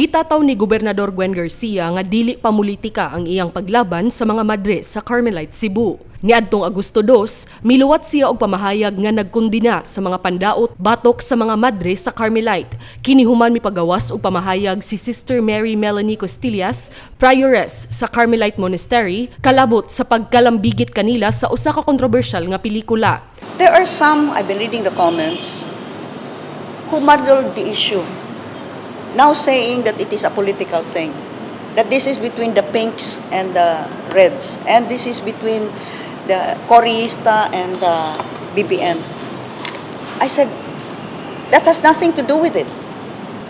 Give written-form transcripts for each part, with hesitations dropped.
Gitataw ni Gobernador Gwen Garcia nga dili pa politika ang iyang paglaban sa mga madre sa Carmelite Cebu. Niadtong Agosto 2, miluwat siya og pamahayag nga nagkundina sa mga pandaot batok sa mga madre sa Carmelite. Kinihuman mipagawas og pamahayag si Sister Mary Melanie Costillas, prioress sa Carmelite Monastery, kalabot sa pagkalambigit kanila sa usa ka kontrobersyal nga pelikula. There are some, I've been reading the comments, who muddled the issue, now saying that it is a political thing, that this is between the pinks and the reds, and this is between the Correista and the BBM. I said, that has nothing to do with it.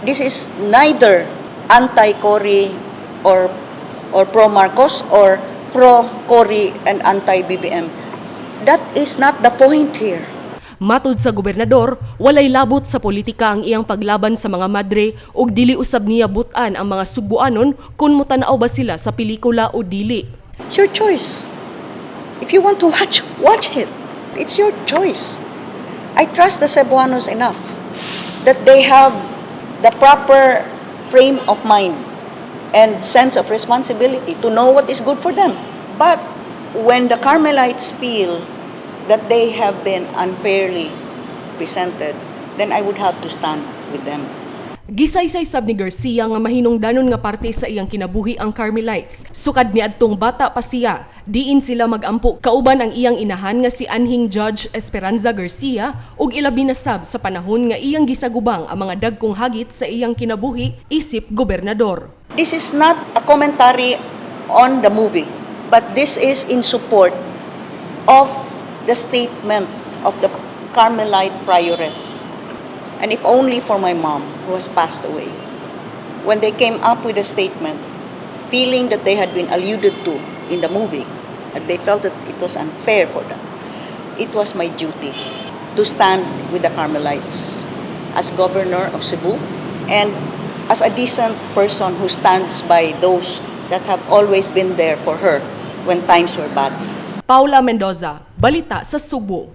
This is neither anti-Corrie or pro-Marcos or pro-Corrie and anti-BBM. That is not the point here. Matud sa gobernador, walay labot sa politika ang iyang paglaban sa mga madre ug dili usab niya butan ang mga Sugboanon kung mutanaw ba sila sa pelikula o dili. It's your choice. If you want to watch it. It's your choice. I trust the Cebuanos enough that they have the proper frame of mind and sense of responsibility to know what is good for them. But when the Carmelites feel that they have been unfairly presented, then I would have to stand with them. Gisaysay sab ni Garcia nga mahinungdanon nga parte sa iyang kinabuhi ang Carmelites. Sukad niadtong bata pa siya, diin sila magampo kauban ang iyang inahan nga si Anhing Judge Esperanza Garcia ug ilabi na sab sa panahon nga iyang gisagubang ang mga dagkong hagit sa iyang kinabuhi isip gobernador. This is not a commentary on the movie, but this is in support of the statement of the Carmelite prioress. And if only for my mom, who has passed away. When they came up with a statement, feeling that they had been alluded to in the movie, and they felt that it was unfair for them, it was my duty to stand with the Carmelites as governor of Cebu and as a decent person who stands by those that have always been there for her when times were bad. Paula Mendoza, Balita sa Sugbo.